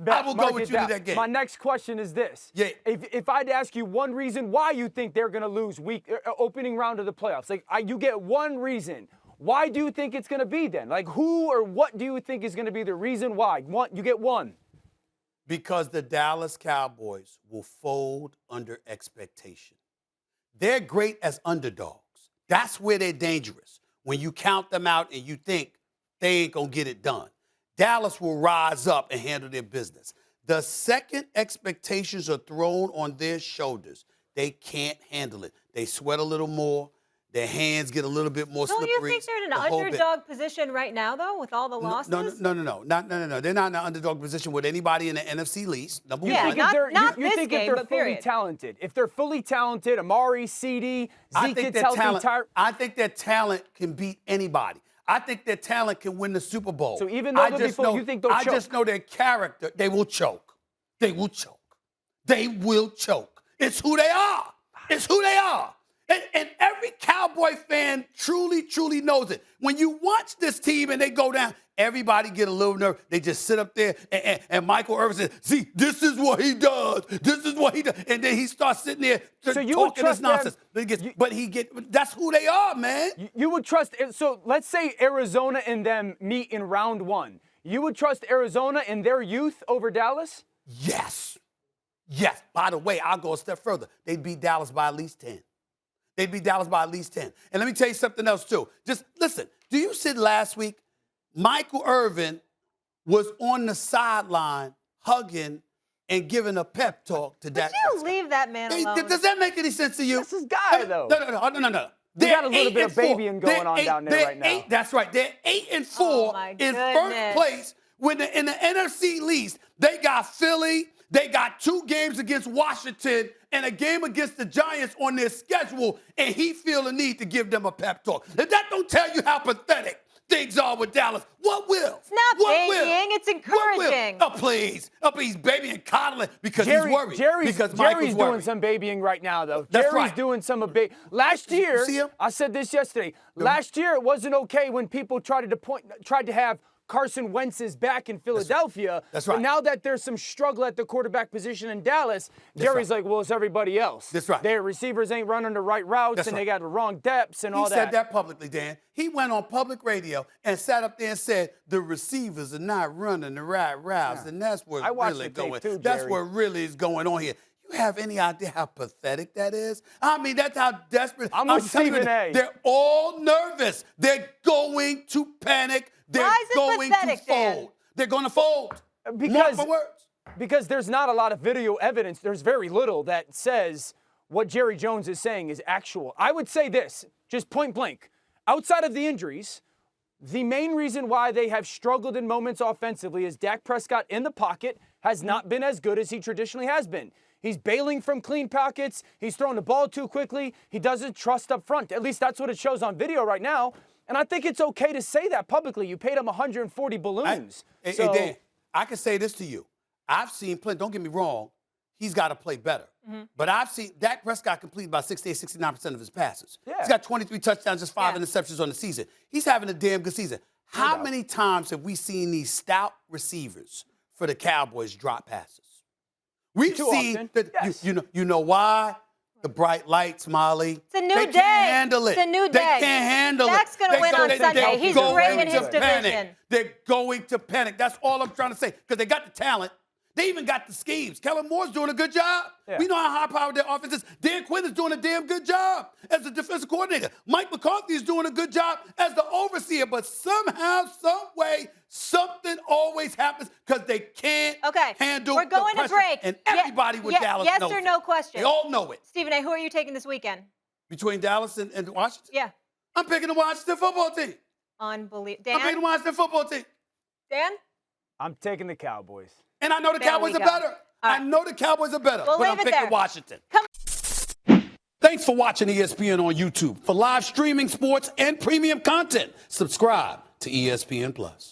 I will go with you to that game. My next question is this. Yeah. If I'd ask you one reason why you think they're going to lose opening round of the playoffs, you get one reason. Why do you think it's going to be then? Like, who or what do you think is going to be the reason why? You get one. Because the Dallas Cowboys will fold under expectation. They're great as underdogs. That's where they're dangerous. When you count them out and you think they ain't going to get it done. Dallas will rise up and handle their business. The second expectations are thrown on their shoulders, they can't handle it. They sweat a little more. Their hands get a little bit more slippery. Don't you think they're in an underdog position right now, though, with all the losses? No. They're not in an underdog position with anybody in the NFC least. Number one. You think if they're fully talented, if they're fully talented, Amari, CD, Zeke gets healthy, I think their talent can beat anybody. I think their talent can win the Super Bowl. So even though you think they'll choke? I just know their character. They will choke. They will choke. They will choke. It's who they are. It's who they are. And every Cowboy fan truly, truly knows it. When you watch this team and they go down, everybody get a little nervous. They just sit up there and Michael Irvin says, see, this is what he does. This is what he does. And then he starts sitting there talking this nonsense. That's who they are, man. You would trust. So let's say Arizona and them meet in round one. You would trust Arizona and their youth over Dallas? Yes. Yes. By the way, I'll go a step further. They'd beat Dallas by at least 10. They'd beat Dallas by at least 10. And let me tell you something else, too. Just listen. Do you see last week, Michael Irvin was on the sideline hugging and giving a pep talk to Dak Prescott. Leave that man alone. Does that make any sense to you? That's his guy, though. No. They got a little bit of babying going on down there right now. That's right. They're 8-4 in first place. In the NFC least, they got Philly. They got 2 games against Washington and a game against the Giants on their schedule, and he feel the need to give them a pep talk. If that don't tell you how pathetic things are with Dallas, what will? It's not babying, it's encouraging. Oh, please, baby and coddling because he's worried. Jerry's doing some babying right now, though. Jerry's doing some of baby. Last year, I said this yesterday. Last year, it wasn't okay when people tried to have Carson Wentz is back in Philadelphia. That's right. But now that there's some struggle at the quarterback position in Dallas, Jerry's like, well, it's everybody else. That's right. Their receivers ain't running the right routes, they got the wrong depths and all that. He said that publicly, Dan. He went on public radio and sat up there and said the receivers are not running the right routes, and that's what's really going. That's what really is going on here. You have any idea how pathetic that is? I mean, that's how desperate. I'm with Stephen A. They're all nervous. They're going to panic. They're going to fold. They're going to fold. Because there's not a lot of video evidence. There's very little that says what Jerry Jones is saying is actual. I would say this, just point blank. Outside of the injuries, the main reason why they have struggled in moments offensively is Dak Prescott in the pocket has not been as good as he traditionally has been. He's bailing from clean pockets. He's throwing the ball too quickly. He doesn't trust up front. At least that's what it shows on video right now. And I think it's okay to say that publicly. You paid him 140 balloons. Hey, Dan, I can say this to you. I've seen plenty. Don't get me wrong. He's got to play better. But I've seen Dak Prescott complete about 69% of his passes. Yeah. He's got 23 touchdowns, just 5 interceptions on the season. He's having a damn good season. How many times have we seen these stout receivers for the Cowboys drop passes? We've seen that. Yes. You know why? The bright lights, Molly. It's a new day. They can't handle it. It's a new day. They can't handle it. Dak's going to win on Sunday. He's great in his division. They're going to panic. That's all I'm trying to say. Because they got the talent. They even got the schemes. Kellen Moore's doing a good job. Yeah. We know how high-powered their offense is. Dan Quinn is doing a damn good job as the defensive coordinator. Mike McCarthy is doing a good job as the overseer. But somehow, some way, something always happens because they can't handle the pressure. We're going to break. And everybody with Dallas knows Yes or no question? They all know it. Stephen A., who are you taking this weekend? Between Dallas and Washington? Yeah. I'm picking the Washington football team. Unbelievable. Dan? I'm picking the Washington football team. Dan? I'm taking the Cowboys. And I know the Cowboys are better. I know the Cowboys are better. We'll but I'm picking Washington. Thanks for watching ESPN on YouTube. For live streaming sports and premium content, subscribe to ESPN+.